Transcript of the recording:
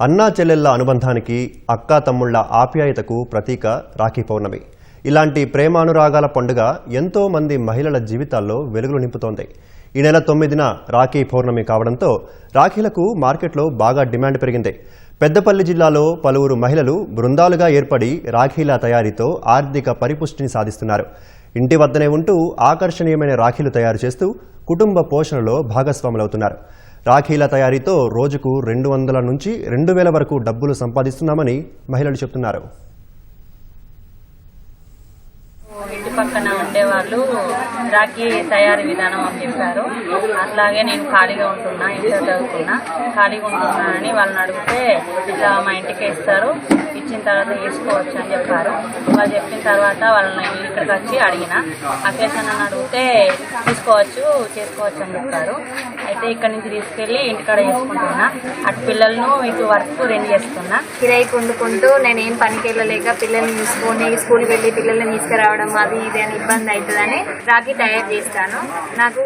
అన్నా చెల్లెళ్ల అనుబంధానికి అక్కా తమ్ముళ్ల ఆప్యాయతకు ప్రతీక రాఖీ పౌర్ణమి. ఇలాంటి ప్రేమానురాగాల పండుగ ఎంతో మంది మహిళల జీవితాల్లో వెలుగులు నింపుతోంది. ఈ నెల 9న రాఖీ పౌర్ణమి కావడంతో రాఖీలకు మార్కెట్లో బాగా డిమాండ్ పెరిగింది. పెద్దపల్లి జిల్లాలో పలువురు మహిళలు బృందాలుగా ఏర్పడి రాఖీల తయారీతో ఆర్థిక పరిపుష్టిని సాధిస్తున్నారు. ఇంటి వద్దనే ఉంటూ ఆకర్షణీయమైన రాఖీలు తయారు చేస్తూ కుటుంబ పోషణలో భాగస్వాములవుతున్నారు. రాఖీల తయారీతో రోజుకు 200 నుంచి 2000 వరకు డబ్బులు సంపాదిస్తున్నామని మహిళలు చెబుతున్నారు. ఇంటి పక్కన ఉండేవాళ్ళు రాఖీ తయారీ విధానం అని చెప్పారు. అట్లాగే నేను ఖాళీగా ఉంటున్నా, ఇంటర్ చదువుకున్నా, ఖాళీగా ఉంటున్నా అని వాళ్ళని అడిగితే ఇట్లా మా ఇంటికి ఇస్తారు, ఇచ్చిన తర్వాత వేసుకోవచ్చు అని చెప్పారు. వాళ్ళు చెప్పిన తర్వాత వాళ్ళని ఇక్కడికి వచ్చి అడిగిన అకేషన్ అని అడిగితే చేసుకోవచ్చు అని చెప్పారు. అయితే ఇక్కడ నుంచి తీసుకెళ్లి ఇంటికాడ చేసుకుంటున్నా. అటు పిల్లలను ఇటు వర్క్ రెండు చేస్తున్నా. కిరాయికి వండుకుంటూ నేనేం పనికి వెళ్ళలేక పిల్లల్ని తీసుకొని స్కూల్కి వెళ్ళి పిల్లల్ని తీసుకురావడం అది ఇది అని ఇబ్బంది అవుతుందని రాఖీ తయారు చేస్తాను. నాకు